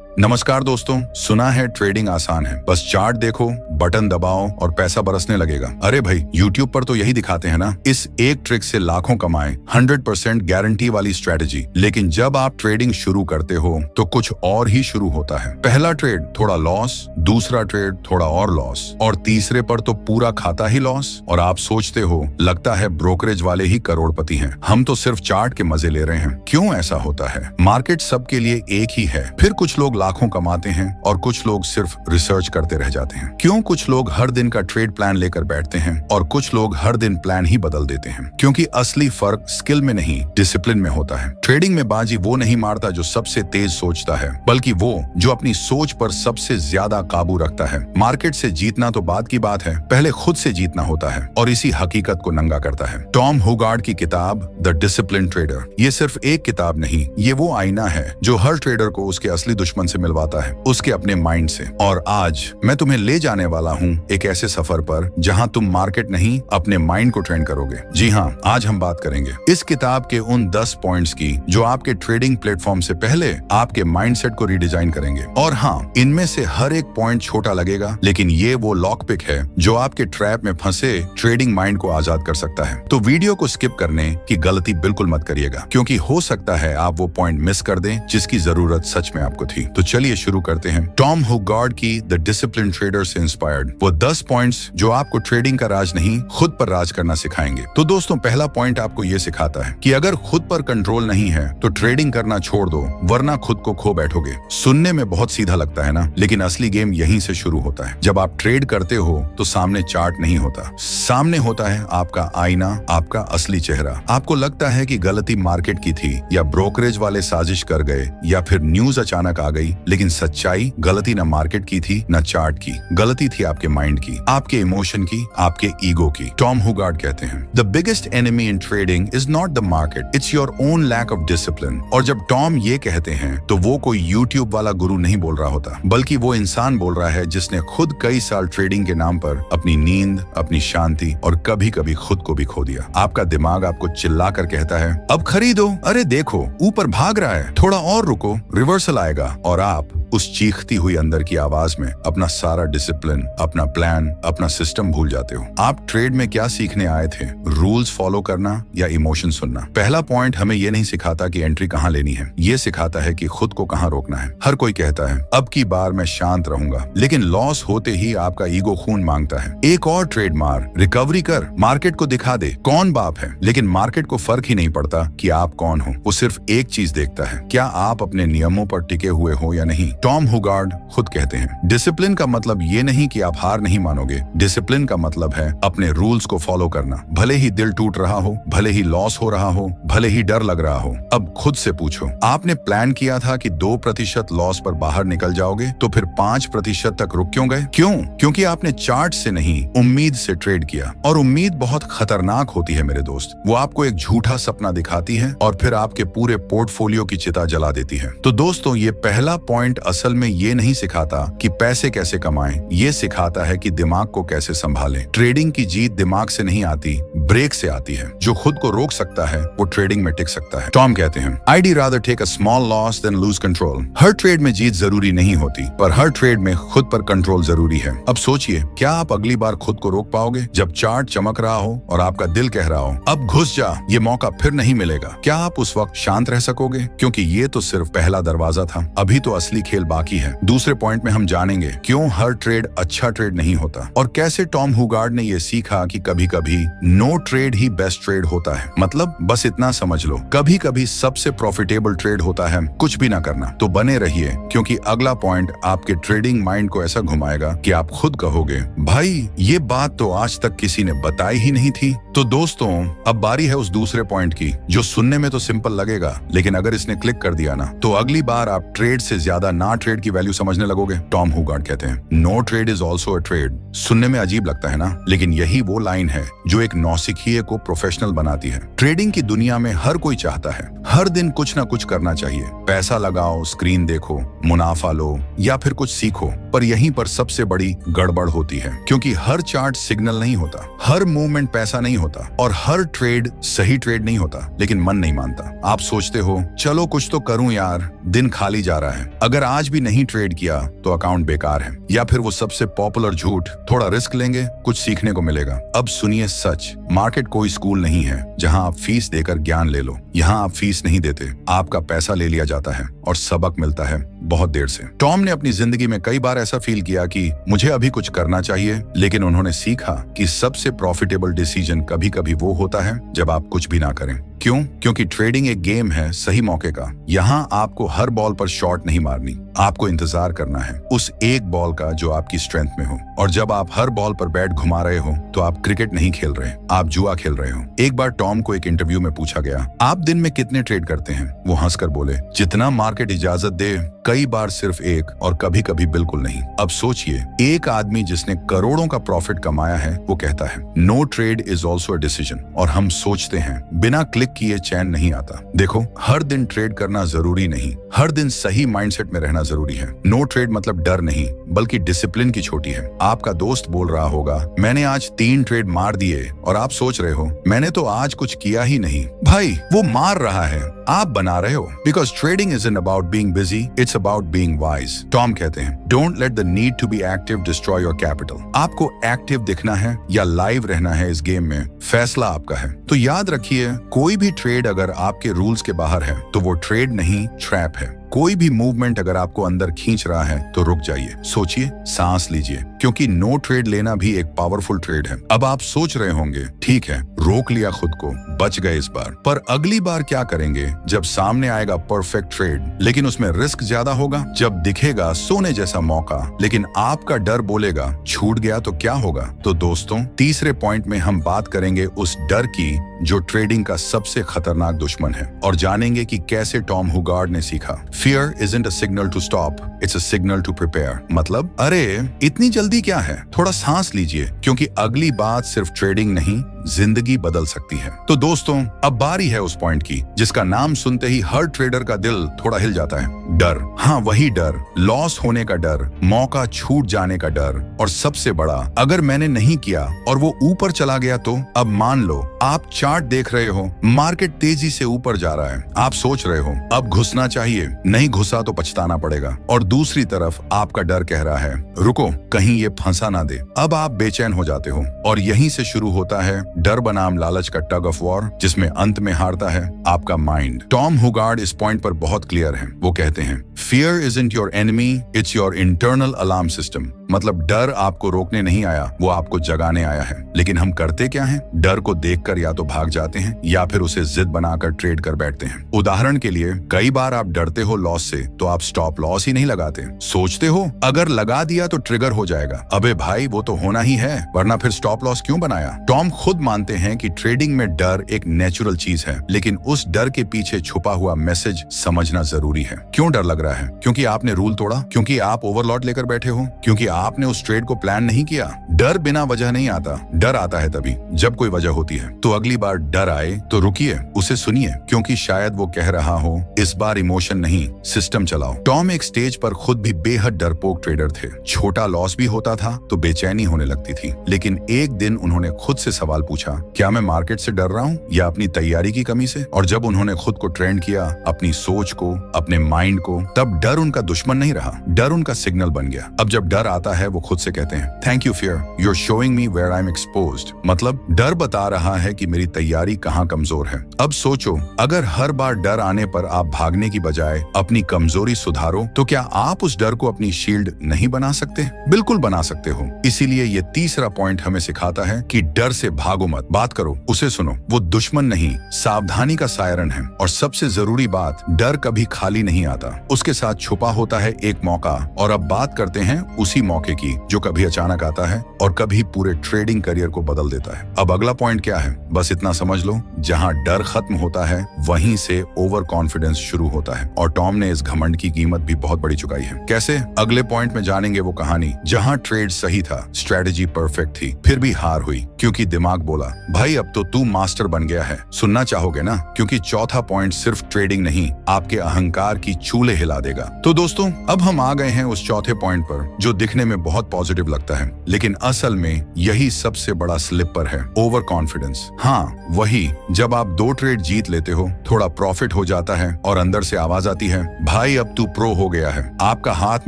नमस्कार दोस्तों, सुना है ट्रेडिंग आसान है, बस चार्ट देखो, बटन दबाओ और पैसा बरसने लगेगा। अरे भाई, YouTube पर तो यही दिखाते हैं ना। इस एक ट्रिक से लाखों कमाए, 100% गारंटी वाली स्ट्रेटजी। लेकिन जब आप ट्रेडिंग शुरू करते हो तो कुछ और ही शुरू होता है। पहला ट्रेड थोड़ा लॉस, दूसरा ट्रेड थोड़ा और लॉस, और तीसरे पर तो पूरा खाता ही लॉस। और आप सोचते हो लगता है ब्रोकरेज वाले ही करोड़पति हैं, हम तो सिर्फ चार्ट के मजे ले रहे हैं। क्यों ऐसा होता है? मार्केट सबके लिए एक ही है, फिर कुछ लोग लाखों कमाते हैं और कुछ लोग सिर्फ रिसर्च करते रह जाते हैं। क्यों कुछ लोग हर दिन का ट्रेड प्लान लेकर बैठते हैं और कुछ लोग हर दिन प्लान ही बदल देते हैं? क्योंकि असली फर्क स्किल में नहीं, डिसिप्लिन में होता है। ट्रेडिंग में बाजी वो नहीं मारता जो सबसे तेज सोचता है, बल्कि वो जो अपनी सोच पर सबसे ज्यादा काबू रखता है। मार्केट से जीतना तो बाद की बात है, पहले खुद से जीतना होता है, और इसी हकीकत को नंगा करता है टॉम हुगार्ड की किताब द डिसिप्लिन ट्रेडर। ये सिर्फ एक किताब नहीं, ये वो आईना है जो हर ट्रेडर को उसके असली दुश्मन से मिलवाता है, उसके अपने माइंड से। और आज मैं तुम्हें ले जाने वाला हूँ एक ऐसे सफर पर जहाँ तुम मार्केट नहीं, अपने माइंड को ट्रेन करोगे। जी हाँ, आज हम बात करेंगे इस किताब के उन 10 पॉइंट्स की जो आपके ट्रेडिंग प्लेटफॉर्म से पहले आपके माइंडसेट को रिडिजाइन करेंगे। और हाँ, इनमें से हर एक पॉइंट छोटा लगेगा, लेकिन ये वो लॉक पिक है जो आपके ट्रैप में फंसे ट्रेडिंग माइंड को आजाद कर सकता है। तो वीडियो को स्किप करने की गलती बिल्कुल मत करिएगा, क्योंकि हो सकता है आप वो पॉइंट मिस कर दें जिसकी जरूरत सच में आपको थी। तो चलिए शुरू करते हैं। टॉम हुगार्ड की द डिसिप्लिन ट्रेडर से इंस्पायर्ड वो 10 पॉइंट्स जो आपको ट्रेडिंग का राज नहीं, खुद पर राज करना सिखाएंगे। तो दोस्तों, पहला पॉइंट आपको ये सिखाता है कि अगर खुद पर कंट्रोल नहीं है तो ट्रेडिंग करना छोड़ दो, वरना खुद को खो बैठोगे। सुनने में बहुत सीधा लगता है ना, लेकिन असली गेम यहीं से शुरू होता है। जब आप ट्रेड करते हो तो सामने चार्ट नहीं होता, सामने होता है आपका आईना, आपका असली चेहरा। आपको लगता है कि गलती मार्केट की थी, या ब्रोकरेज वाले साजिश कर गए, या फिर न्यूज अचानक आ गई, लेकिन सच्चाई गलती न मार्केट की थी न चार्ट की, गलती थी आपके माइंड की, आपके इमोशन की, आपके ईगो की। टॉम हुगार्ड कहते हैं the biggest enemy in trading is not the market, it's your own lack of discipline. और जब टॉम ये कहते हैं तो वो कोई यूट्यूब वाला गुरु नहीं बोल रहा होता, बल्कि वो इंसान बोल रहा है जिसने खुद कई साल ट्रेडिंग के नाम पर अपनी नींद, अपनी शांति और कभी कभी खुद को भी खो दिया। आपका दिमाग आपको चिल्ला कर कहता है अब खरीदो, अरे देखो ऊपर भाग रहा है, थोड़ा और रुको, रिवर्सल आएगा। और आप उस चीखती हुई अंदर की आवाज में अपना सारा डिसिप्लिन, अपना प्लान, अपना सिस्टम भूल जाते हो। आप ट्रेड में क्या सीखने आए थे? रूल्स फॉलो करना या इमोशन सुनना? पहला पॉइंट हमें यह नहीं सिखाता कि एंट्री कहां लेनी है, ये सिखाता है कि खुद को कहां रोकना है। हर कोई कहता है अब की बार मैं शांत रहूंगा, लेकिन लॉस होते ही आपका ईगो खून मांगता है, एक और ट्रेड मार, रिकवरी कर, मार्केट को दिखा दे कौन बाप है। लेकिन मार्केट को फर्क ही नहीं पड़ता कि आप कौन हो, वो सिर्फ एक चीज देखता है, क्या आप अपने नियमों पर टिके हुए हो या नहीं। टॉम हुगार्ड खुद कहते हैं डिसिप्लिन का मतलब ये नहीं कि आप हार नहीं मानोगे, डिसिप्लिन का मतलब है अपने रूल्स को फॉलो करना, भले ही दिल टूट रहा हो, भले ही लॉस हो रहा हो, भले ही डर लग रहा हो। अब खुद से पूछो, आपने प्लान किया था कि 2% लॉस पर बाहर निकल जाओगे, तो फिर 5% तक रुक क्यों गए? क्यों? क्योंकि आपने चार्ट से नहीं, उम्मीद से ट्रेड किया। और उम्मीद बहुत खतरनाक होती है मेरे दोस्त, वो आपको एक झूठा सपना दिखाती है और फिर आपके पूरे पोर्टफोलियो की चिता जला देती है। तो दोस्तों, ये पहला पॉइंट असल में ये नहीं सिखाता कि पैसे कैसे कमाएं, ये सिखाता है कि दिमाग को कैसे संभालें। ट्रेडिंग की जीत दिमाग से नहीं आती, ब्रेक से आती है। जो खुद को रोक सकता है वो ट्रेडिंग में टिक सकता है। टॉम कहते हैं I'd rather take a small loss than lose control। Her trade में जीत जरूरी नहीं होती, पर हर ट्रेड में खुद पर कंट्रोल जरूरी है। अब सोचिए, क्या आप अगली बार खुद को रोक पाओगे जब चार्ट चमक रहा हो और आपका दिल कह रहा हो अब घुस जा, ये मौका फिर नहीं मिलेगा? क्या आप उस वक्त शांत रह सकोगे? क्योंकि ये तो सिर्फ पहला दरवाजा था, अभी तो असली खेल बाकी है। दूसरे पॉइंट में हम जानेंगे क्यों हर ट्रेड अच्छा ट्रेड नहीं होता, और कैसे टॉम हुगार्ड ने यह सीखा कि कभी कभी नो ट्रेड ही बेस्ट ट्रेड होता है। मतलब बस इतना समझ लो, कभी कभी सबसे प्रॉफिटेबल ट्रेड होता है कुछ भी ना करना। तो बने रहिए, क्योंकि अगला पॉइंट आपके ट्रेडिंग माइंड को ऐसा घुमाएगा कि आप खुद कहोगे भाई ये बात तो आज तक किसी ने बताई ही नहीं थी। तो दोस्तों, अब बारी है उस दूसरे पॉइंट की जो सुनने में तो सिंपल लगेगा, लेकिन अगर इसने क्लिक कर दिया ना, तो अगली बार आप ट्रेड से ज्यादा ना ट्रेड की वैल्यू समझने लगोगे। टॉम हुगार्ड कहते हैं no trade is also a trade. सुनने में अजीब लगता है ना, लेकिन यही वो लाइन है जो एक नौसिखिए को प्रोफेशनल बनाती है। ट्रेडिंग की दुनिया में हर कोई चाहता है हर दिन कुछ ना कुछ करना चाहिए, पैसा लगाओ, स्क्रीन देखो, मुनाफा लो या फिर कुछ सीखो। पर यहीं पर सबसे बड़ी गड़बड़ होती है, क्योंकि हर चार्ट सिग्नल नहीं होता, हर मूवमेंट पैसा नहीं होता, और हर ट्रेड सही ट्रेड नहीं होता। लेकिन मन नहीं मानता। आप सोचते हो चलो कुछ तो करूं यार, दिन खाली जा रहा है। अगर आज भी नहीं ट्रेड किया तो अकाउंट बेकार है, या फिर वो सबसे पॉपुलर झूठ, थोड़ा रिस्क लेंगे कुछ सीखने को मिलेगा। अब सुनिए सच, मार्केट कोई स्कूल नहीं है जहां आप फीस देकर ज्ञान ले लो। यहाँ आप फीस नहीं देते, आपका पैसा ले लिया जाता है और सबक मिलता है बहुत देर से। टॉम ने अपनी जिंदगी में कई बार ऐसा फील किया कि मुझे अभी कुछ करना चाहिए, लेकिन उन्होंने सीखा कि सबसे प्रॉफिटेबल डिसीजन कभी कभी वो होता है जब आप कुछ भी ना करें। क्यों? क्योंकि ट्रेडिंग एक गेम है सही मौके का। यहाँ आपको हर बॉल पर शॉट नहीं मारनी, आपको इंतजार करना है उस एक बॉल का जो आपकी स्ट्रेंथ में हो। और जब आप हर बॉल पर बैट घुमा रहे हो तो आप क्रिकेट नहीं खेल रहे, आप जुआ खेल रहे हो। एक बार टॉम को एक इंटरव्यू में पूछा गया, आप दिन में कितने ट्रेड करते हैं? वो हंसकर बोले, जितना मार्केट इजाजत दे, कई बार सिर्फ एक और कभी कभी बिल्कुल नहीं। अब सोचिए, एक आदमी जिसने करोड़ों का प्रॉफिट कमाया है वो कहता है no trade is also a decision, और हम सोचते हैं बिना क्लिक किए चैन नहीं आता। देखो, हर दिन ट्रेड करना जरूरी नहीं, हर दिन सही माइंडसेट में रहना जरूरी है। नो ट्रेड मतलब डर नहीं, बल्कि डिसिप्लिन की छोटी है। आपका दोस्त बोल रहा होगा मैंने आज 3 ट्रेड मार दिए, और आप सोच रहे हो मैंने तो आज कुछ किया ही नहीं। भाई, वो मार रहा है, आप बना रहे हो। Because trading isn't about being busy, it's about being wise. Tom कहते हैं don't let the need to be active destroy your capital. आपको एक्टिव दिखना है या लाइव रहना है इस गेम में, फैसला आपका है। तो याद रखिए, कोई भी ट्रेड अगर आपके रूल्स के बाहर है तो वो ट्रेड नहीं, ट्रैप है। कोई भी मूवमेंट अगर आपको अंदर खींच रहा है तो रुक जाइए, सोचिए, सांस लीजिए, क्योंकि नो ट्रेड लेना भी एक पावरफुल ट्रेड है। अब आप सोच रहे होंगे ठीक है, रोक लिया खुद को, बच गए इस बार, पर अगली बार क्या करेंगे जब सामने आएगा परफेक्ट ट्रेड, लेकिन उसमें रिस्क ज्यादा होगा? जब दिखेगा सोने जैसा मौका लेकिन आपका डर बोलेगा छूट गया तो क्या होगा? तो दोस्तों, तीसरे पॉइंट में हम बात करेंगे उस डर की जो ट्रेडिंग का सबसे खतरनाक दुश्मन है, और जानेंगे कि कैसे टॉम हुगार्ड ने सीखा Fear isn't a signal to stop, it's a signal to prepare। मतलब, अरे इतनी जल्दी क्या है, थोड़ा सांस लीजिए, क्योंकि अगली बात सिर्फ ट्रेडिंग नहीं, जिंदगी बदल सकती है। तो दोस्तों, अब बारी है उस पॉइंट की जिसका नाम सुनते ही हर ट्रेडर का दिल थोड़ा हिल जाता है, डर। हाँ, वही डर, लॉस होने का डर, मौका छूट जाने का डर, और सबसे बड़ा, अगर मैंने नहीं किया और वो ऊपर चला गया तो? अब मान लो आप चार्ट देख रहे हो, मार्केट तेजी से ऊपर जा रहा है, आप सोच रहे हो अब घुसना चाहिए, नहीं घुसा तो पछताना पड़ेगा, और दूसरी तरफ आपका डर कह रहा है रुको, कहीं ये फंसा ना दे। अब आप बेचैन हो जाते हो, और यहीं से शुरू होता है डर बनाम लालच का टग ऑफ वॉर, जिसमें अंत में हारता है आपका माइंड। टॉम हुगार्ड इस पॉइंट पर बहुत क्लियर है। वो कहते हैं fear isn't your enemy, it's your internal alarm system. मतलब डर आपको रोकने नहीं आया, वो आपको जगाने आया है। लेकिन हम करते क्या हैं? डर को देखकर या तो भाग जाते हैं या फिर उसे जिद बनाकर ट्रेड कर बैठते हैं। उदाहरण के लिए, कई बार आप डरते हो लॉस से तो आप स्टॉप लॉस ही नहीं लगाते, सोचते हो अगर लगा दिया तो ट्रिगर हो जाएगा। अबे भाई, वो तो होना ही है, वरना फिर स्टॉप लॉस क्यों बनाया? टॉम खुद मानते हैं कि ट्रेडिंग में डर एक नेचुरल चीज है, लेकिन उस डर के पीछे छुपा हुआ मैसेज समझना जरूरी है। क्यों डर लग रहा है? क्योंकि आपने रूल तोड़ा, क्योंकि आप ओवरलॉट लेकर बैठे हो, क्योंकि आपने उस ट्रेड को प्लान नहीं किया। डर बिना वजह नहीं आता, डर आता है तभी जब कोई वजह होती है। तो अगली बार डर आए तो रुकिए, उसे सुनिए, क्योंकि शायद वो कह रहा हो इस बार इमोशन नहीं, सिस्टम चलाओ। टॉम एक स्टेज पर खुद भी बेहद डरपोक ट्रेडर थे। छोटा लॉस भी होता था तो बेचैनी होने लगती थी, लेकिन एक दिन उन्होंने खुद से सवाल पूछा, क्या मैं मार्केट से डर रहा हूँ या अपनी तैयारी की कमी से? और जब उन्होंने खुद को ट्रेंड किया, अपनी सोच को, अपने माइंड को, तब डर उनका दुश्मन नहीं रहा, डर उनका सिग्नल बन गया। अब जब डर आता है वो खुद से कहते हैं thank you fear, you are showing me where I am exposed. मतलब डर बता रहा है कि मेरी तैयारी कहाँ कमजोर है। अब सोचो, अगर हर बार डर आने पर आप भागने की बजाय अपनी कमजोरी सुधारो, तो क्या आप उस डर को अपनी शील्ड नहीं बना सकते? बिल्कुल बना सकते हो। इसीलिए ये तीसरा पॉइंट हमें सिखाता है कि डर से भागो मत, बात करो, उसे सुनो। वो दुश्मन नहीं, सावधानी का सायरन है। और सबसे जरूरी बात, डर कभी खाली नहीं आता, उसके साथ छुपा होता है एक मौका। और अब बात करते हैं उसी मौके की जो कभी अचानक आता है और कभी पूरे ट्रेडिंग करियर को बदल देता है। अब अगला पॉइंट क्या है? बस इतना समझ लो, जहां डर खत्म होता है वहीं से ओवर कॉन्फिडेंस शुरू होता है। और टॉम ने इस घमंड की कीमत भी बहुत बड़ी चुकाई है। कैसे? अगले पॉइंट में जानेंगे वो कहानी जहां ट्रेड सही था, स्ट्रेटेजी परफेक्ट थी, फिर भी हार हुई क्योंकि दिमाग बोला भाई अब तो तू मास्टर बन गया है। सुनना चाहोगे ना? क्योंकि चौथा पॉइंट सिर्फ ट्रेडिंग नहीं, आपके अहंकार की चूल्हे हिला देगा। तो दोस्तों, अब हम आ गए हैं उस चौथे पॉइंट पर जो दिखने में में बहुत पॉजिटिव लगता है, लेकिन असल में यही सबसे बड़ा स्लिपर है, ओवर कॉन्फिडेंस। हाँ, वही जब आप 2 ट्रेड जीत लेते हो, थोड़ा प्रॉफिट हो जाता है और अंदर से आवाज आती है, भाई अब तू प्रो हो गया है। आपका हाथ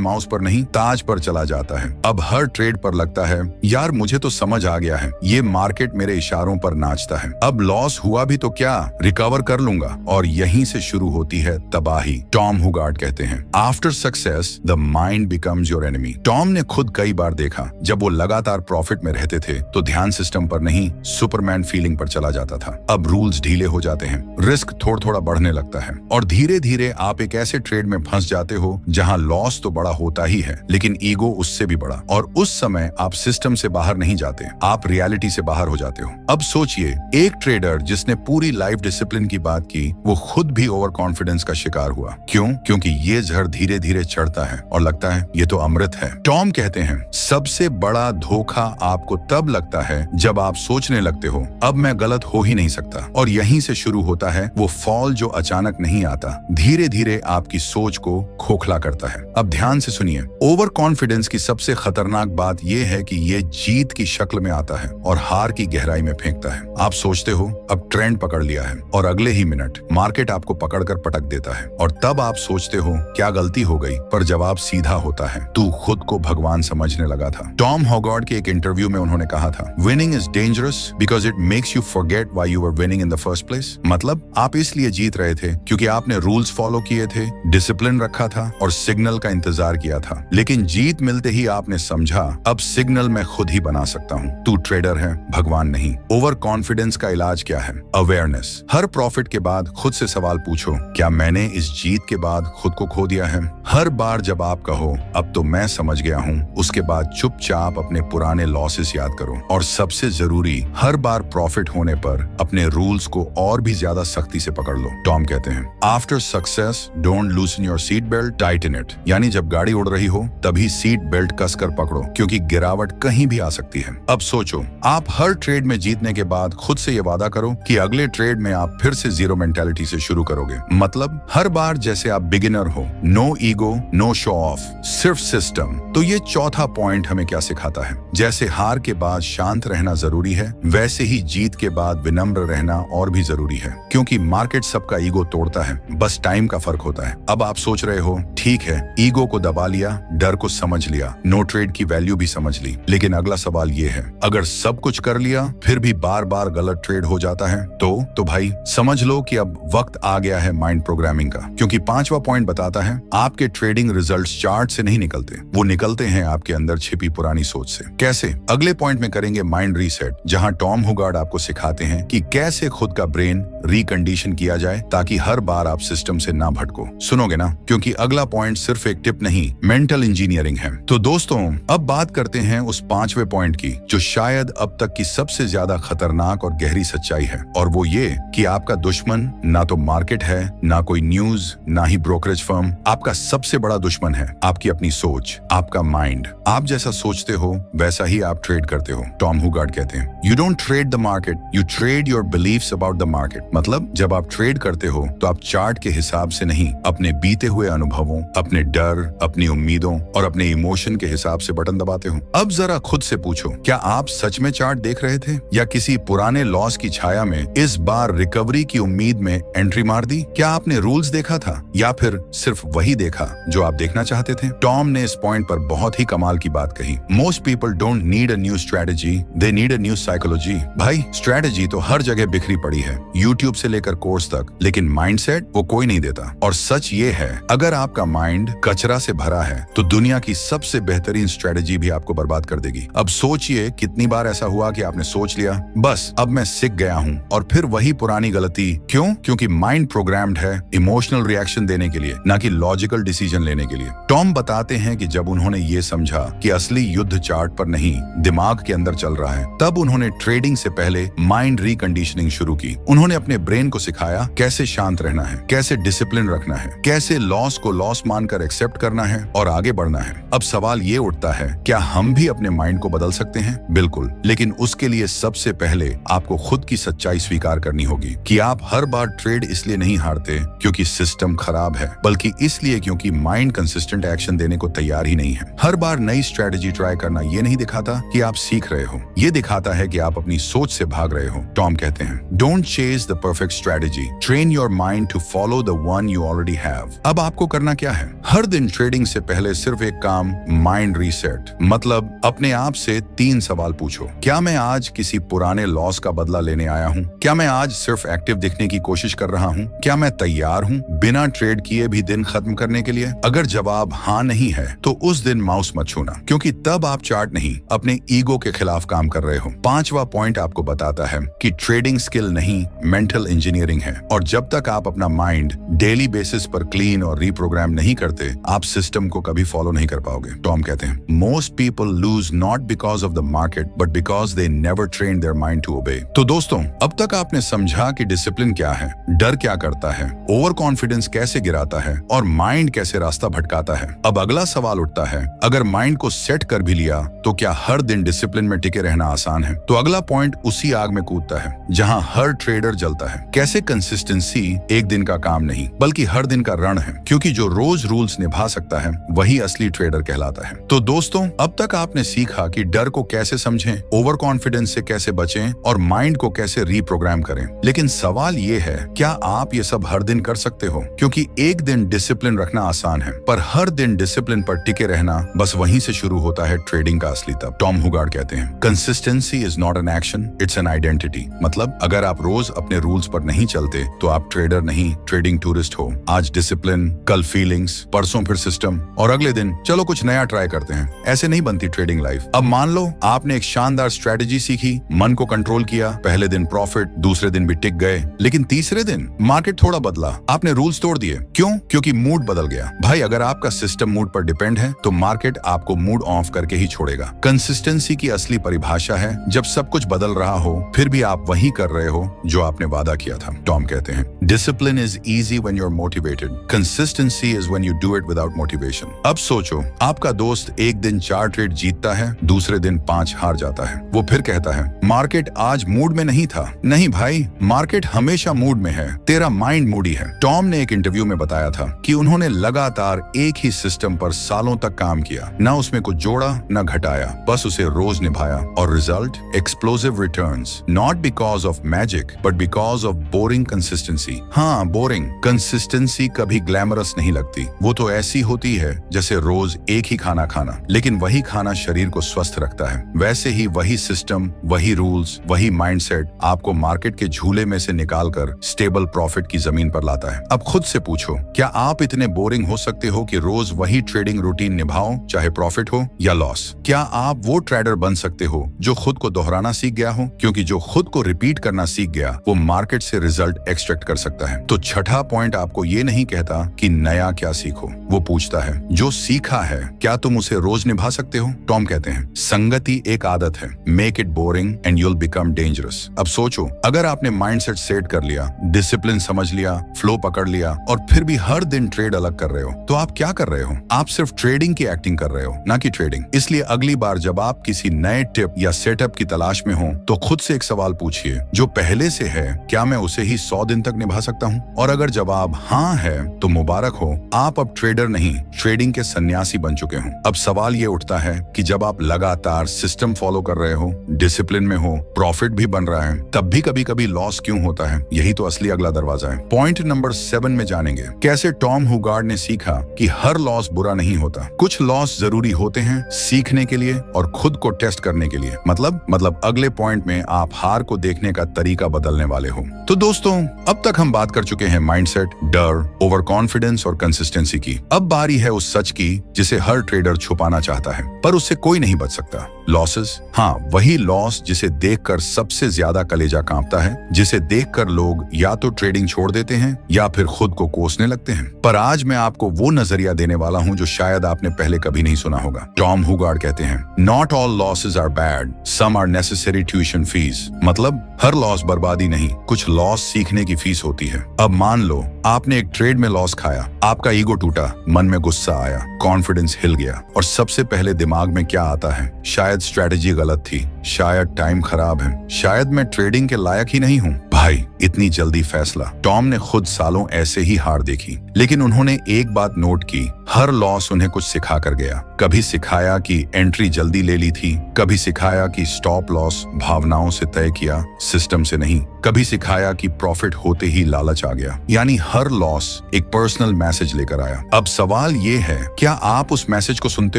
माउस पर नहीं ताज पर चला जाता है। अब हर ट्रेड पर लगता है, यार मुझे तो समझ आ गया है, ये मार्केट मेरे इशारों पर नाचता है। अब लॉस हुआ भी तो क्या, रिकवर कर लूंगा। और यहीं से शुरू होती है तबाही। टॉम हुगार्ड कहते हैं, after success the mind becomes your enemy. Tom ने खुद कई बार देखा, जब वो लगातार प्रॉफिट में रहते थे तो ध्यान सिस्टम पर नहीं, सुपरमैन फीलिंग पर चला जाता था। अब रूल्स ढीले हो जाते हैं, रिस्क थोड़ा थोड़ा बढ़ने लगता है और धीरे धीरे आप एक ऐसे ट्रेड में फंस जाते हो जहां लॉस तो बड़ा होता ही है, लेकिन ईगो उससे भी बड़ा। और उस समय आप सिस्टम से बाहर नहीं जाते, आप रियलिटी से बाहर हो जाते हो। अब सोचिए, एक ट्रेडर जिसने पूरी लाइफ डिसिप्लिन की बात की, वो खुद भी ओवर कॉन्फिडेंस का शिकार हुआ। क्यों? क्योंकि ये जहर धीरे धीरे चढ़ता है और लगता है ये तो अमृत है। टॉम कहते हैं, सबसे बड़ा धोखा आपको तब लगता है जब आप सोचने लगते हो अब मैं गलत हो ही नहीं सकता। और यहीं से शुरू होता है वो फॉल जो अचानक नहीं आता, धीरे धीरे आपकी सोच को खोखला करता है। अब ध्यान से सुनिए, ओवर कॉन्फिडेंस की सबसे खतरनाक बात यह है कि ये जीत की शक्ल में आता है और हार की गहराई में फेंकता है। आप सोचते हो अब ट्रेंड पकड़ लिया है और अगले ही मिनट मार्केट आपको पकड़कर पटक देता है और तब आप सोचते हो क्या गलती हो गई, पर जवाब सीधा होता है, तू खुद को भगवान समझने लगा था। टॉम हुगार्ड के एक इंटरव्यू में उन्होंने कहा था, winning is dangerous because it makes you forget why you were winning in the first place. मतलब आप इसलिए जीत रहे थे क्योंकि आपने रूल्स फॉलो किए थे, डिसिप्लिन रखा था और सिग्नल का इंतजार किया था। लेकिन जीत मिलते ही आपने समझा, अब सिग्नल मैं खुद ही बना सकता हूँ, तू ट्रेडर है, भगवान नहीं। ओवर कॉन्फिडेंस का इलाज क्या है? अवेयरनेस। हर प्रॉफिट के बाद खुद से सवाल पूछो, क्या मैंने इस जीत के बाद खुद को खो दिया है? हर बार जब आप कहो अब तो मैं समझ गया हूँ, उसके बाद चुपचाप अपने पुराने लॉसेस याद करो। और सबसे जरूरी, हर बार प्रॉफिट होने पर अपने रूल्स को और भी ज्यादा सख्ती से पकड़ लो। टॉम कहते हैं, after success don't loosen your seat belt, tighten it. यानी जब गाड़ी उड़ रही हो तभी सीट बेल्ट कसकर पकड़ो, क्योंकि गिरावट कहीं भी आ सकती है। अब सोचो, आप हर ट्रेड में जीतने के बाद खुद से ये वादा करो कि अगले ट्रेड में आप फिर से जीरो मेंटालिटी से शुरू करोगे। मतलब हर बार जैसे आप बिगिनर हो, no ego, no show off, सिर्फ सिस्टम। तो ये चौथा पॉइंट हमें क्या सिखाता है? जैसे हार के बाद शांत रहना जरूरी है, वैसे ही जीत के बाद विनम्र रहना और भी जरूरी है, क्योंकि मार्केट सबका ईगो तोड़ता है, बस टाइम का फर्क होता है। अब आप सोच रहे हो, ठीक है, ईगो को दबा लिया, डर को समझ लिया, नो ट्रेड की वैल्यू भी समझ ली, लेकिन अगला सवाल ये है, अगर सब कुछ कर लिया फिर भी बार बार गलत ट्रेड हो जाता है तो भाई समझ लो कि अब वक्त आ गया है माइंड प्रोग्रामिंग का। क्योंकि 5वां पॉइंट बताता है, आपके ट्रेडिंग रिजल्ट्स चार्ट से नहीं निकलते, वो निकलते हैं आपके अंदर छिपी पुरानी सोच से। कैसे? अगले पॉइंट में करेंगे माइंड रीसेट, जहां टॉम हुगार्ड आपको सिखाते हैं कि कैसे खुद का ब्रेन रिकंडीशन किया जाए ताकि हर बार आप सिस्टम से ना भटको। सुनोगे ना? क्योंकि अगला पॉइंट सिर्फ एक टिप नहीं, मेंटल इंजीनियरिंग है। तो दोस्तों, अब बात करते हैं उस 5वें पॉइंट की, जो शायद अब तक की सबसे ज्यादा खतरनाक और गहरी सच्चाई है, और वो ये कि आपका दुश्मन ना तो मार्केट है, ना कोई न्यूज, ना ही ब्रोकरेज फर्म। आपका सबसे बड़ा दुश्मन है आपकी अपनी सोच, आपका माइंड। आप जैसा सोचते हो वैसा ही आप ट्रेड करते हो। टॉम हुगार्ड कहते हैं, you don't trade the market, you trade your beliefs about the market. मतलब जब आप ट्रेड करते हो तो आप चार्ट के हिसाब से नहीं, अपने बीते हुए अनुभवों, अपने डर, अपनी उम्मीदों और अपने इमोशन के हिसाब से बटन दबाते हो। अब जरा खुद से पूछो, क्या आप सच में चार्ट देख रहे थे या किसी पुराने लॉस की छाया में इस बार रिकवरी की उम्मीद में एंट्री मार दी? क्या आपने रूल्स देखा था या फिर सिर्फ वही देखा जो आप देखना चाहते थे? टॉम ने इस पॉइंट पर बहुत ही कमाल की बात कही, most people don't need a new strategy, they need a new psychology. भाई स्ट्रेटेजी तो हर जगह बिखरी पड़ी है, यूट्यूब से लेकर कोर्स तक, लेकिन माइंडसेट वो कोई नहीं देता। और सच ये है, अगर आपका माइंड कचरा से भरा है तो दुनिया की सबसे बेहतरीन स्ट्रेटेजी भी आपको बर्बाद कर देगी। अब सोचिए, कितनी बार ऐसा हुआ कि आपने सोच लिया, बस अब मैं सीख गया हूँ, और फिर वही पुरानी गलती। क्यों? क्योंकि माइंड प्रोग्राम्ड है इमोशनल रिएक्शन देने के लिए, ना कि लॉजिकल डिसीजन लेने के लिए। टॉम बताते हैं कि जब उन्होंने ये समझा कि असली युद्ध चार्ट पर नहीं, दिमाग के अंदर चल रहा है, तब उन्होंने ट्रेडिंग से पहले माइंड रिकंडीशनिंग शुरू की। उन्होंने अपने ब्रेन को सिखाया कैसे शांत रहना है, कैसे डिसिप्लिन रखना है, कैसे लॉस को लॉस मानकर एक्सेप्ट करना है और आगे बढ़ना है। अब सवाल ये उठता है, क्या हम भी अपने माइंड को बदल सकते हैं? बिल्कुल, लेकिन उसके लिए सबसे पहले आपको खुद की सच्चाई स्वीकार करनी होगी कि आप हर बार ट्रेड इसलिए नहीं हारते क्योंकि सिस्टम खराब है, बल्कि इसलिए क्योंकि माइंड कंसिस्टेंट एक्शन देने को तैयार ही नहीं है। हर बार नई स्ट्रेटजी ट्राई करना ये नहीं दिखाता कि आप सीख रहे हो, ये दिखाता है कि आप अपनी सोच से भाग रहे हो। टॉम कहते हैं, don't chase the perfect strategy, train your mind to follow the one you already have. अब आपको करना क्या है? हर दिन ट्रेडिंग से पहले सिर्फ एक काम, माइंड रीसेट। मतलब अपने आप से 3 सवाल पूछो। क्या मैं आज किसी पुराने लॉस का बदला लेने आया हूँ? क्या मैं आज सिर्फ एक्टिव दिखने की कोशिश कर रहा हूँ? क्या मैं तैयार हूँ बिना ट्रेड किए भी दिन खत्म करने के लिए? अगर जवाब हाँ नहीं है तो उस दिन माउस मत छूना, क्योंकि तब आप चार्ट नहीं, अपने ईगो के खिलाफ काम कर रहे हो। 5वां पॉइंट आपको बताता है कि ट्रेडिंग स्किल नहीं, मेंटल इंजीनियरिंग है, और जब तक आप अपना माइंड डेली बेसिस पर क्लीन और रीप्रोग्राम नहीं करते, आप सिस्टम को कभी फॉलो नहीं कर पाओगे। टॉम कहते हैं, most people lose not because of the market but because they never train their mind to obey. तो दोस्तों, अब तक आपने समझा कि डिसिप्लिन क्या है, डर क्या करता है, ओवर कॉन्फिडेंस कैसे गिराता है और माइंड कैसे रास्ता भटकाता है। अब अगला सवाल उठता है, अगर माइंड को सेट कर भी लिया तो क्या हर दिन डिसिप्लिन में टिके रहना आसान है? तो अगला पॉइंट उसी आग में कूदता है जहां हर ट्रेडर जलता है। कैसे कंसिस्टेंसी एक दिन का काम नहीं बल्कि हर दिन का रण है, क्योंकि जो रोज रूल्स निभा सकता है वही असली ट्रेडर कहलाता है। तो दोस्तों, अब तक आपने सीखा कि डर को कैसे समझें, ओवर कॉन्फिडेंस से कैसे बचें और माइंड को कैसे रीप्रोग्राम करें। लेकिन सवाल ये है, क्या आप ये सब हर दिन कर सकते हो? क्योंकि एक दिन डिसिप्लिन रखना आसान है, पर हर दिन डिसिप्लिन पर टिके रहना, बस वहीं से शुरू होता है ट्रेडिंग का असली तब। टॉम हुगार्ड कहते हैं, consistency is not an action, it's an identity. मतलब अगर आप रोज अपने रूल्स पर नहीं चलते तो आप ट्रेडर नहीं, ट्रेडिंग टूरिस्ट हो। आज डिसिप्लिन, कल फीलिंग्स, परसों फिर सिस्टम और अगले दिन चलो कुछ नया ट्राई करते हैं। ऐसे नहीं बनती ट्रेडिंग लाइफ। अब मान लो आपने एक शानदार स्ट्रेटजी सीखी, मन को कंट्रोल किया, पहले दिन प्रॉफिट, दूसरे दिन भी टिक गए, लेकिन तीसरे दिन मार्केट थोड़ा बदला, आपने रूल्स तोड़ दिए। क्यों? क्योंकि मूड बदल गया। भाई, अगर आपका सिस्टम मूड पर डिपेंड है तो मार्केट आपको मूड ऑफ करके ही छोड़ेगा। कंसिस्टेंसी की असली परिभाषा है जब सब कुछ बदल रहा हो फिर भी आप वही कर रहे हो जो आपने वादा किया था। टॉम कहते हैं, discipline is easy when you are motivated, consistency is when you do it without motivation. अब सोचो, आपका दोस्त एक दिन 4 ट्रेड जीतता है, दूसरे दिन 5 हार जाता है। वो फिर कहता है, मार्केट आज मूड में नहीं था। नहीं भाई, मार्केट हमेशा मूड में है, तेरा माइंड मूडी है। टॉम ने एक इंटरव्यू में बताया था कि उन्होंने लगातार एक ही सिस्टम पर सालों तक काम किया, ना उसमें कुछ जोड़ा ना घटाया, बस उसे रोज निभाया, और result explosive returns, not because of magic but because of boring consistency. हाँ, बोरिंग कंसिस्टेंसी कभी ग्लैमरस नहीं लगती, वो तो ऐसी होती है जैसे रोज एक ही खाना खाना, लेकिन वही खाना शरीर को स्वस्थ रखता है। वैसे ही वही सिस्टम, वही रूल्स, वही माइंडसेट आपको मार्केट के झूले में से निकालकर स्टेबल प्रॉफिट की जमीन पर लाता है। अब खुद से पूछो, क्या आप इतने बोरिंग हो सकते हो कि रोज वही ट्रेडिंग रूटीन निभाओ, चाहे प्रॉफिट हो या लॉस? क्या आप वो ट्रेडर बन सकते हो जो खुद को दोहराना सीख गया हो? क्योंकि जो खुद को रिपीट करना सीख गया वो मार्केट से रिजल्ट एक्सट्रैक्ट कर सकता है। तो छठा पॉइंट आपको ये नहीं कहता कि नया क्या सीखो, वो पूछता है, जो सीखा है क्या तुम उसे रोज निभा सकते हो? टॉम कहते हैं, संगति एक आदत है, make it boring and you'll become dangerous. अब सोचो, अगर आपने माइंडसेट सेट कर लिया, डिसिप्लिन समझ लिया, फ्लो पकड़ लिया और फिर भी हर दिन ट्रेड अलग कर रहे हो, तो आप क्या कर रहे हो? आप सिर्फ ट्रेडिंग की एक्टिंग कर रहे हो, ना कि ट्रेडिंग। इसलिए अगली बार जब आप किसी नए टिप या सेटअप की तलाश में हो तो खुद से एक सवाल पूछिए, जो पहले से है क्या मैं उसे ही 100 दिन तक निभा सकता हूँ? और अगर जवाब हाँ है तो मुबारक हो, आप अब ट्रेडर नहीं, ट्रेडिंग के सन्यासी बन चुके हो। अब सवाल ये उठता है कि जब आप लगातार सिस्टम फॉलो कर रहे हो, डिसिप्लिन में हो, प्रॉफिट भी बन रहा है, तब भी कभी कभी लॉस क्यों होता है? यही तो असली अगला दरवाजा है। पॉइंट नंबर 7 में जानेंगे कैसे टॉम हुगार्ड ने सीखा कि हर लॉस बुरा नहीं होता, कुछ लॉस जरूरी होते हैं सीखने के लिए और खुद को टेस्ट करने के लिए। मतलब अगले पॉइंट में आप हार को देखने का तरीका बदलने वाले हो। तो दोस्तों, अब तक हम बात कर चुके हैं माइंडसेट, डर, ओवर कॉन्फिडेंस और कंसिस्टेंसी की। अब बारी है उस सच की जिसे हर ट्रेडर छुपाना चाहता है, पर उससे कोई नहीं बच सकता। लॉसेस, हाँ, वही लॉस जिसे देखकर सबसे ज्यादा कलेजा कांपता है, जिसे देखकर लोग या तो ट्रेडिंग छोड़ देते हैं या फिर खुद को कोसने लगते हैं। पर आज मैं आपको वो नजरिया देने वाला हूँ जो शायद आपने पहले कभी नहीं सुना होगा। टॉम हुगार्ड कहते हैं, not all losses are bad, some are necessary tuition fees. मतलब हर लॉस बर्बादी नहीं, कुछ लॉस सीखने की फीस होती है। अब मान लो आपने एक ट्रेड में लॉस खाया, आपका ईगो टूटा, मन में गुस्सा आया, कॉन्फिडेंस हिल गया और सबसे पहले दिमाग में क्या आता है? शायद स्ट्रेटजी गलत थी, शायद टाइम खराब है, शायद मैं ट्रेडिंग के लायक ही नहीं हूँ। भाई इतनी जल्दी फैसला। टॉम ने खुद सालों ऐसे ही हार देखी, लेकिन उन्होंने एक बात नोट की, हर लॉस उन्हें कुछ सिखा कर गया। कभी सिखाया कि एंट्री जल्दी ले ली थी, कभी सिखाया कि स्टॉप लॉस भावनाओं से तय किया, सिस्टम से नहीं। कभी सिखाया कि प्रॉफिट होते ही लालच आ गया। यानी हर लॉस एक पर्सनल मैसेज लेकर आया। अब सवाल ये है, क्या आप उस मैसेज को सुनते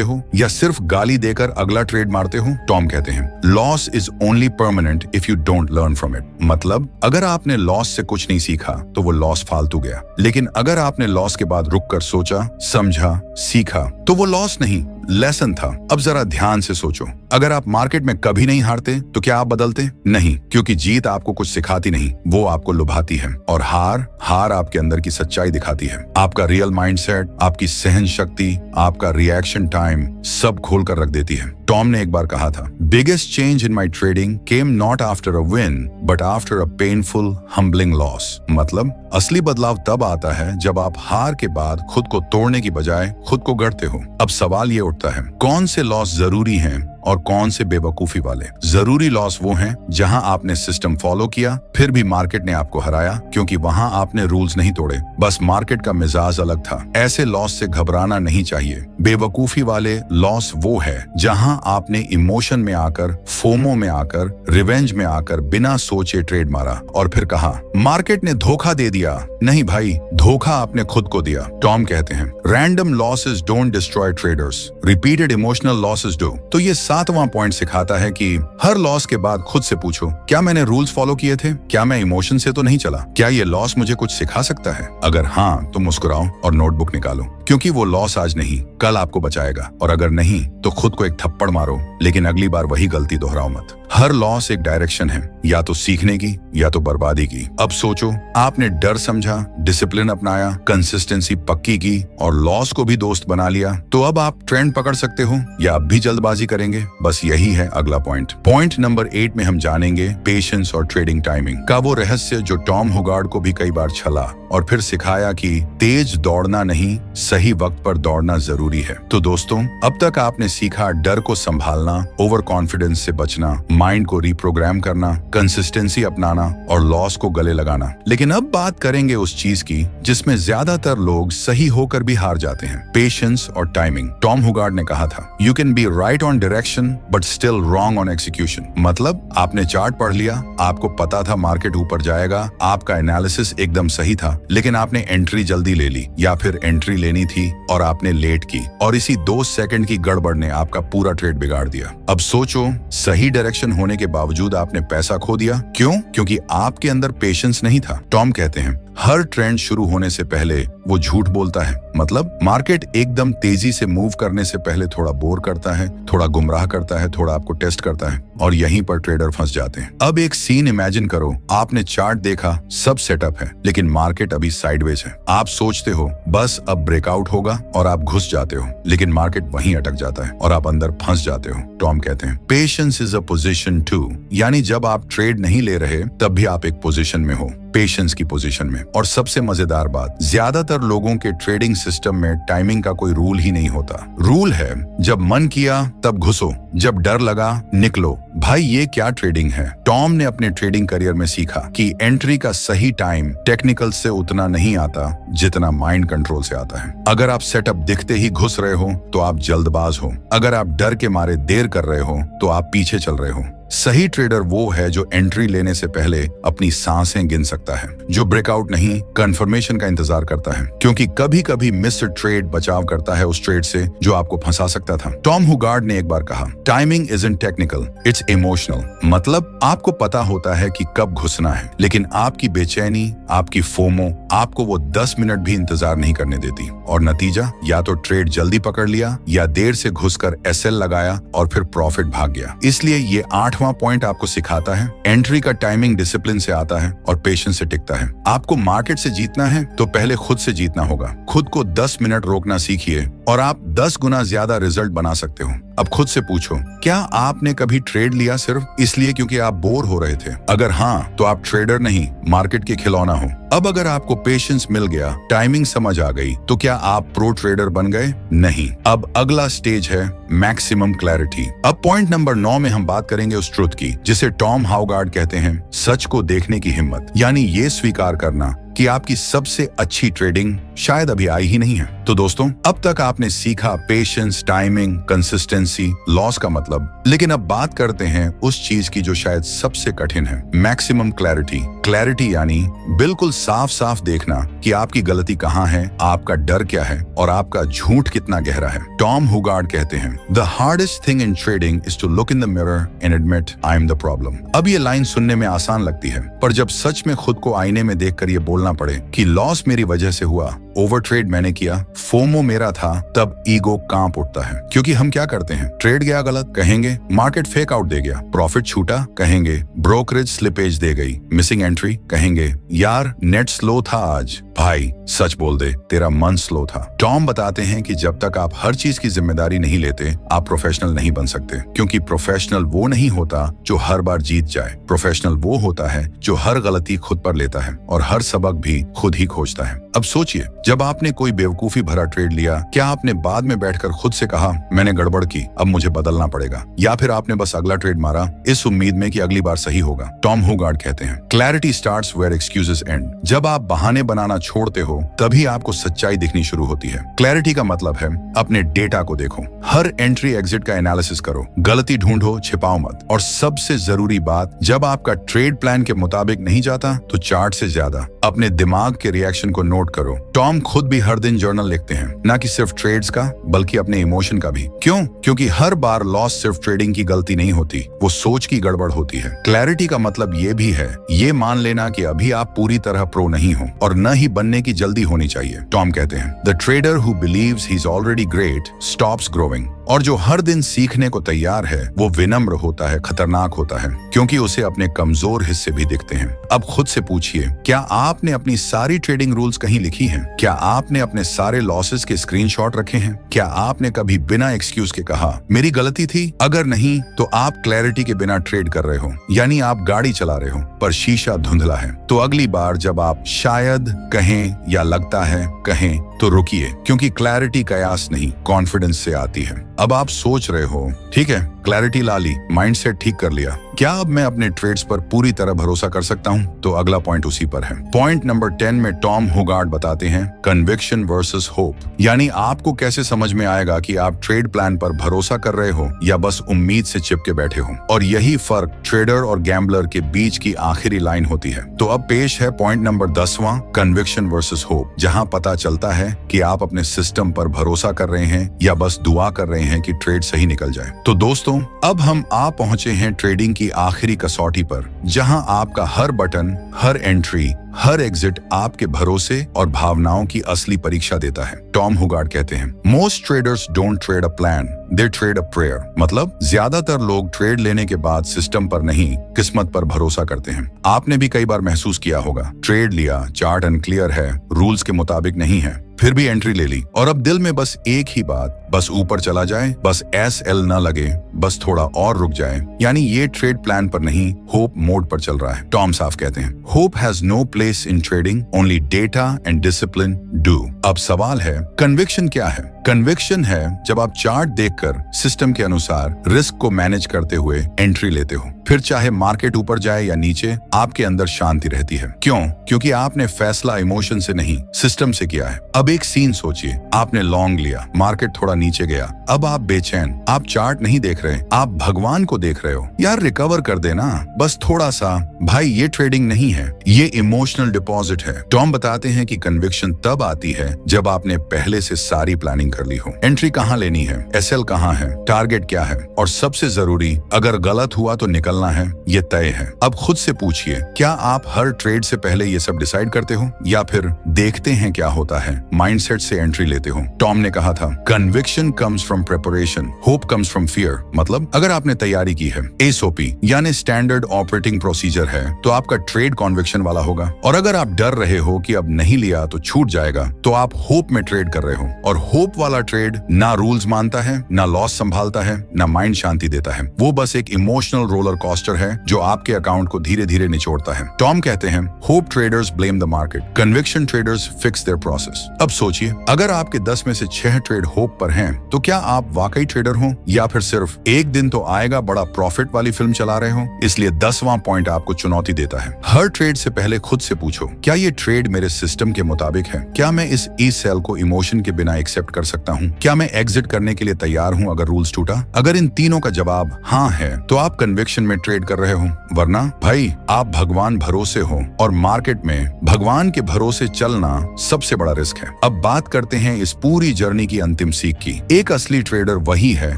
हो या सिर्फ गाली देकर अगला ट्रेड मारते हो? टॉम कहते हैं, loss is only permanent if you don't learn from it. मतलब अगर आपने लॉस से कुछ नहीं सीखा तो वो लॉस फालतू गया, लेकिन अगर आपने लॉस के बाद रुक कर सोचा, समझा, सीखा तो वो लॉस नहीं, लेसन था। अब जरा ध्यान से सोचो, अगर आप मार्केट में कभी नहीं हारते तो क्या आप बदलते? नहीं, क्योंकि जीत आपको कुछ सिखाती नहीं, वो आपको लुभाती है। और हार आपके अंदर की सच्चाई दिखाती है। आपका रियल माइंडसेट, आपकी सहन शक्ति, आपका रिएक्शन टाइम सब खोल कर रख देती है। टॉम ने एक बार कहा था, biggest change in my trading came not after a win but after a painful humbling loss. मतलब असली बदलाव तब आता है जब आप हार के बाद खुद को तोड़ने की बजाय खुद को गढ़ते हो। अब सवाल ये उठता है, कौन से लॉस जरूरी हैं और कौन से बेवकूफी वाले? जरूरी लॉस वो हैं जहां आपने सिस्टम फॉलो किया फिर भी मार्केट ने आपको हराया, क्योंकि वहां आपने रूल्स नहीं तोड़े, बस मार्केट का मिजाज अलग था। ऐसे लॉस से घबराना नहीं चाहिए। बेवकूफी वाले लॉस वो है जहां आपने इमोशन में आकर, फोमो में आकर, रिवेंज में आकर बिना सोचे ट्रेड मारा और फिर कहा मार्केट ने धोखा दे दिया। नहीं भाई, धोखा आपने खुद को दिया। टॉम कहते हैं, random losses don't destroy traders, repeated emotional losses do. तो ये 7वां पॉइंट सिखाता है कि हर लॉस के बाद खुद से पूछो, क्या मैंने रूल्स फॉलो किए थे? क्या मैं इमोशन से तो नहीं चला? क्या ये लॉस मुझे कुछ सिखा सकता है? अगर हाँ तो मुस्कुराओ और नोटबुक निकालो, क्योंकि वो लॉस आज नहीं कल आपको बचाएगा। और अगर नहीं तो खुद को एक थप्पड़ मारो, लेकिन अगली बार वही गलती दोहराओ मत। हर लॉस एक डायरेक्शन है, या तो सीखने की या तो बर्बादी की। अब सोचो, आपने डर समझा, डिसिप्लिन अपनाया, कंसिस्टेंसी पक्की की और लॉस को भी दोस्त बना लिया, तो अब आप ट्रेंड पकड़ सकते हो या अब भी जल्दबाजी करेंगे? बस यही है अगला पॉइंट। पॉइंट नंबर 8 में हम जानेंगे पेशेंस और ट्रेडिंग टाइमिंग का वो रहस्य जो टॉम हुगार्ड को भी कई बार छला और फिर सिखाया कि तेज दौड़ना नहीं, सही वक्त पर दौड़ना जरूरी है। तो दोस्तों, अब तक आपने सीखा डर को संभालना, ओवर कॉन्फिडेंस से बचना, माइंड को रिप्रोग्राम करना, कंसिस्टेंसी अपनाना और लॉस को गले लगाना। लेकिन अब बात करेंगे उस चीज की जिसमें ज्यादातर लोग सही होकर भी हार जाते हैं, पेशेंस और टाइमिंग। टॉम हुगार्ड ने कहा था, you can be right on direction but still wrong on execution. मतलब आपने चार्ट पढ़ लिया, आपको पता था मार्केट ऊपर जाएगा, आपका एनालिसिस एकदम सही था, लेकिन आपने एंट्री जल्दी ले ली या फिर एंट्री लेनी थी और आपने लेट की, और इसी 2 सेकंड की गड़बड़ ने आपका पूरा ट्रेड बिगाड़ दिया। अब सोचो, सही डायरेक्शन होने के बावजूद आपने पैसा खो दिया। क्यों? क्योंकि आपके अंदर पेशेंस नहीं था। टॉम कहते हैं, हर ट्रेंड शुरू होने से पहले वो झूठ बोलता है। मतलब मार्केट एकदम तेजी से मूव करने से पहले थोड़ा बोर करता है, थोड़ा गुमराह करता है, थोड़ा आपको टेस्ट करता है, और यहीं पर ट्रेडर फंस जाते हैं। अब एक सीन इमेजिन करो, आपने चार्ट देखा, सब सेटअप है, लेकिन मार्केट अभी साइडवेज है। आप सोचते हो बस अब ब्रेकआउट होगा और आप घुस जाते हो, लेकिन मार्केट वहीं अटक जाता है और आप अंदर फंस जाते हो। टॉम कहते हैं, patience is a position too, यानी जब आप ट्रेड नहीं ले रहे तब भी आप एक पोजीशन में हो, पेशेंस की पोजीशन में। और सबसे मजेदार बात, ज्यादातर लोगों के ट्रेडिंग सिस्टम में टाइमिंग का कोई रूल ही नहीं होता। रूल है, जब मन किया तब घुसो, जब डर लगा निकलो। भाई ये क्या ट्रेडिंग है? टॉम ने अपने ट्रेडिंग करियर में सीखा कि एंट्री का सही टाइम टेक्निकल से उतना नहीं आता जितना माइंड कंट्रोल से आता है। अगर आप सेटअप दिखते ही घुस रहे हो तो आप जल्दबाज हो, अगर आप डर के मारे देर कर रहे हो तो आप पीछे चल रहे हो। सही ट्रेडर वो है जो एंट्री लेने से पहले अपनी सांसें गिन सकता है, जो ब्रेकआउट नहीं कंफर्मेशन का इंतजार करता है, क्योंकि कभी कभी मिस्ड ट्रेड बचाव करता है उस ट्रेड से जो आपको फंसा सकता था। टॉम हुगार्ड ने एक बार कहा, timing isn't technical, it's emotional. मतलब आपको पता होता है कि कब घुसना है, लेकिन आपकी बेचैनी, आपकी फोमो आपको वो 10 मिनट भी इंतजार नहीं करने देती, और नतीजा या तो ट्रेड जल्दी पकड़ लिया या देर से घुसकर एसएल लगाया और फिर प्रॉफिट भाग गया। इसलिए ये 8वां पॉइंट आपको सिखाता है, एंट्री का टाइमिंग डिसिप्लिन से आता है और पेशेंस से टिकता है। आपको मार्केट से जीतना है तो पहले खुद से जीतना होगा। खुद को 10 मिनट रोकना सीखिए और आप 10 गुना ज्यादा रिजल्ट बना सकते हो। अब खुद से पूछो, क्या आपने कभी ट्रेड लिया सिर्फ इसलिए क्योंकि आप बोर हो रहे थे? अगर हाँ, तो आप ट्रेडर नहीं, मार्केट के खिलौना हो। अब अगर आपको पेशेंस मिल गया, टाइमिंग समझ आ गई, तो क्या आप प्रो ट्रेडर बन गए? नहीं। अब अगला स्टेज है मैक्सिमम क्लैरिटी। अब पॉइंट नंबर 9 में हम बात करेंगे उस ट्रुथ की जिसे टॉम हाउगार्ड कहते हैं, सच को देखने की हिम्मत। यानी ये स्वीकार करना कि आपकी सबसे अच्छी ट्रेडिंग शायद अभी आई ही नहीं है। तो दोस्तों, अब तक आपने सीखा पेशेंस, टाइमिंग, कंसिस्टेंसी, लॉस का मतलब। लेकिन अब बात करते हैं उस चीज की जो शायद सबसे कठिन है, मैक्सिमम क्लैरिटी। क्लैरिटी यानी बिल्कुल साफ साफ देखना कि आपकी गलती कहाँ है, आपका डर क्या है और आपका झूठ कितना गहरा है। टॉम हुगार्ड कहते हैं, the hardest thing in trading is to look in the mirror and admit I am the problem. अब ये लाइन सुनने में आसान लगती है, पर जब सच में खुद को आईने में देखकर ये बोलना पड़े कि लॉस मेरी वजह से हुआ, ओवर ट्रेड मैंने किया, फोमो मेरा था, तब ईगो कांप उठता है। क्योंकि हम क्या करते हैं, ट्रेड गया गलत कहेंगे, मार्केट फेक आउट दे गया, प्रॉफिट छूटा कहेंगे, ब्रोकरेज स्लिपेज दे गई, मिसिंग एंट्री कहेंगे, यार नेट स्लो था आज। भाई सच बोल दे, तेरा मन स्लो था। टॉम बताते हैं कि जब तक आप हर चीज की जिम्मेदारी नहीं लेते, आप प्रोफेशनल नहीं बन सकते। क्योंकि प्रोफेशनल वो नहीं होता जो हर बार जीत जाए, प्रोफेशनल वो होता है जो हर गलती खुद पर लेता है और हर सबक भी खुद ही खोजता है। अब सोचिए, जब आपने कोई बेवकूफी भरा ट्रेड लिया, क्या आपने बाद में बैठकर खुद से कहा, मैंने गड़बड़ की, अब मुझे बदलना पड़ेगा? या फिर आपने बस अगला ट्रेड मारा इस उम्मीद में कि अगली बार सही होगा? टॉम हुगार्ड कहते हैं, clarity starts where excuses end. जब आप बहाने बनाना छोड़ते हो, तभी आपको सच्चाई दिखनी शुरू होती है। क्लैरिटी का मतलब है अपने डेटा को देखो, हर एंट्री एग्जिट का एनालिसिस करो, गलती ढूंढो, छिपाओ मत। और सबसे जरूरी बात, जब आपका ट्रेड प्लान के मुताबिक नहीं जाता, तो चार्ट से ज्यादा अपने दिमाग के रिएक्शन को नोट करो। टॉम खुद भी हर दिन जर्नल लिखते हैं, ना कि सिर्फ ट्रेड्स का, बल्कि अपने इमोशन का भी। क्यों? क्योंकि हर बार लॉस सिर्फ ट्रेडिंग की गलती नहीं होती, वो सोच की गड़बड़ होती है। क्लैरिटी का मतलब ये भी है, ये मान लेना कि अभी आप पूरी तरह प्रो नहीं हो और न ही बनने की जल्दी होनी चाहिए। टॉम कहते हैं, the trader who believes he is already great stops growing. और जो हर दिन सीखने को तैयार है, वो विनम्र होता है, खतरनाक होता है, क्योंकि उसे अपने कमजोर हिस्से भी दिखते हैं। अब खुद से पूछिए, क्या आपने अपनी सारी ट्रेडिंग रूल्स कहीं लिखी हैं? क्या आपने अपने सारे लॉसेस के स्क्रीनशॉट रखे हैं? क्या आपने कभी बिना एक्सक्यूज के कहा, मेरी गलती थी? अगर नहीं, तो आप क्लैरिटी के बिना ट्रेड कर रहे हो, यानी आप गाड़ी चला रहे हो पर शीशा धुंधला है। तो अगली बार जब आप शायद कहें या लगता है कहें, तो रुकिए, क्योंकि क्लैरिटी कयास नहीं, कॉन्फिडेंस से आती है। अब आप सोच रहे हो, ठीक है, क्लैरिटी ला ली, माइंडसेट ठीक कर लिया, क्या अब मैं अपने ट्रेड्स पर पूरी तरह भरोसा कर सकता हूं? तो अगला पॉइंट उसी पर है। पॉइंट नंबर 10 में टॉम हुगार्ड बताते हैं, कन्विक्शन वर्सेस होप। यानी आपको कैसे समझ में आएगा कि आप ट्रेड प्लान पर भरोसा कर रहे हो या बस उम्मीद से चिपके बैठे हो। और यही फर्क ट्रेडर और गैम्बलर के बीच की आखिरी लाइन होती है। तो अब पेश है पॉइंट नंबर 10वां, कन्विक्शन वर्सेस होप, जहां पता चलता है कि आप अपने सिस्टम पर भरोसा कर रहे हैं या बस दुआ कर रहे हैं कि ट्रेड सही निकल जाए। तो दोस्तों, अब हम आ पहुंचे हैं ट्रेडिंग की आखिरी कसौटी पर, जहां आपका हर बटन, हर एंट्री, हर एग्जिट आपके भरोसे और भावनाओं की असली परीक्षा देता है। टॉम हुगार्ड कहते हैं, most traders don't trade a plan, they trade a prayer. मतलब ज्यादातर लोग ट्रेड लेने के बाद सिस्टम पर नहीं, किस्मत पर भरोसा करते हैं। आपने भी कई बार महसूस किया होगा, ट्रेड लिया, चार्ट अनक्लियर है, रूल्स के मुताबिक नहीं है, फिर भी एंट्री ले ली, और अब दिल में बस एक ही बात, बस ऊपर चला जाए, बस SL न लगे, बस थोड़ा और रुक जाए। यानी ये ट्रेड प्लान पर नहीं, होप मोड पर चल रहा है। टॉम साफ कहते हैं, hope has no place in trading, only data and discipline do. अब सवाल है, कन्विक्शन क्या है? कन्विक्शन है जब आप चार्ट देखकर सिस्टम के अनुसार रिस्क को मैनेज करते हुए एंट्री लेते हो, फिर चाहे मार्केट ऊपर जाए या नीचे, आपके अंदर शांति रहती है। क्यों? क्योंकि आपने फैसला इमोशन से नहीं, सिस्टम से किया है। अब एक सीन सोचिए, आपने लॉन्ग लिया, मार्केट थोड़ा नीचे गया, अब आप बेचैन, आप चार्ट नहीं देख रहे, आप भगवान को देख रहे हो, यार रिकवर कर देना, बस थोड़ा सा। भाई ये ट्रेडिंग नहीं है, ये इमोशनल डिपॉजिट है। टॉम बताते हैं कि कन्विक्शन तब आती है जब आपने पहले से सारी प्लानिंग कर ली हो। एंट्री कहाँ लेनी है, SL कहाँ है, टारगेट क्या है, और सबसे जरूरी, अगर गलत हुआ तो निकल चलना है ये तय है। अब खुद से पूछिए, क्या आप हर ट्रेड से पहले ये सब डिसाइड करते हो या फिर देखते हैं क्या होता है, माइंडसेट से एंट्री लेते हो? टॉम ने कहा था, conviction comes from preparation, hope comes from fear. मतलब अगर आपने तैयारी की है, एसओपी यानी स्टैंडर्ड ऑपरेटिंग प्रोसीजर है, तो आपका ट्रेड कॉन्विक्शन वाला होगा। और अगर आप डर रहे हो कि अब नहीं लिया तो छूट जाएगा, तो आप होप में ट्रेड कर रहे हो। और होप वाला ट्रेड ना रूल्स मानता है, ना लॉस संभालता है, ना माइंड शांति देता है। वो बस एक इमोशनल रोलर कोस्टर है जो आपके अकाउंट को धीरे धीरे निचोड़ता है। टॉम कहते हैं, hope traders blame the market, conviction traders fix their process. अब सोचिए, अगर आपके 10 में से 6 ट्रेड होप पर हैं, तो क्या आप वाकई ट्रेडर हो या फिर सिर्फ एक दिन तो आएगा बड़ा प्रॉफिट वाली फिल्म चला रहे हो? इसलिए 10वां पॉइंट आपको चुनौती देता है। हर ट्रेड से पहले खुद से पूछो, क्या ये ट्रेड मेरे सिस्टम के मुताबिक है? क्या मैं इस ई सेल को इमोशन के बिना एक्सेप्ट कर सकता हूँ? क्या मैं एग्जिट करने के लिए तैयार हूँ अगर रूल्स टूटा? अगर इन तीनों का जवाब हाँ है, तो आप कन्विक्शन में ट्रेड कर रहे हो, वरना भाई आप भगवान भरोसे हो, और मार्केट में भगवान के भरोसे चलना सबसे बड़ा रिस्क है। अब बात करते हैं इस पूरी जर्नी की अंतिम सीख की। एक असली ट्रेडर वही है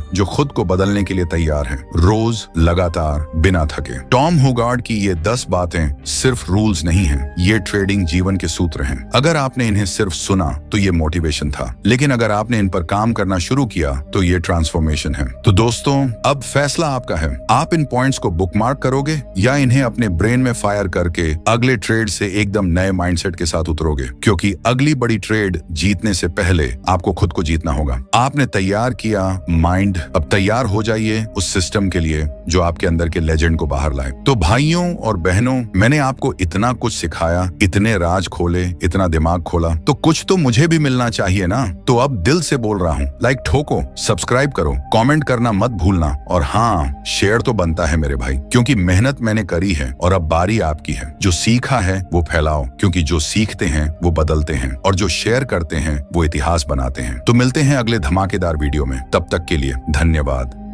जो खुद को बदलने के लिए तैयार है, रोज लगातार बिना थके। टॉम हुगार्ड की ये 10 बातें सिर्फ रूल्स नहीं हैं, ये ट्रेडिंग जीवन के सूत्र हैं। अगर आपने इन्हें सिर्फ सुना तो ये मोटिवेशन था, लेकिन अगर आपने इन पर काम करना शुरू किया तो ये ट्रांसफॉर्मेशन है। तो दोस्तों, अब फैसला आपका है। आप इन पॉइंट्स को बुकमार्क करोगे या इन्हें अपने ब्रेन में फायर करके अगले ट्रेड से एकदम नए माइंडसेट के साथ उतरोगे? क्योंकि अगली बड़ी ट्रेड जीतने से पहले आपको खुद को जीतना होगा। आपने तैयार किया माइंड, अब तैयार हो जाइए उस सिस्टम के लिए जो आपके अंदर के लेजेंड को बाहर लाए। तो भाइयों और बहनों, मैंने आपको इतना कुछ सिखाया, इतने राज खोले, इतना दिमाग खोला, तो कुछ तो मुझे भी मिलना चाहिए ना। तो अब दिल से बोल रहा हूँ, लाइक ठोको, सब्सक्राइब करो, कमेंट करना मत भूलना, और हाँ, शेयर तो बनता है मेरे भाई, क्योंकि मेहनत मैंने करी है और अब बारी आपकी है। जो सीखा है वो फैलाओ, क्योंकि जो सीखते हैं वो बदलते हैं, और जो शेयर करते हैं वो इतिहास बनाते हैं। तो मिलते हैं अगले धमाकेदार वीडियो में, तब तक के लिए धन्यवाद।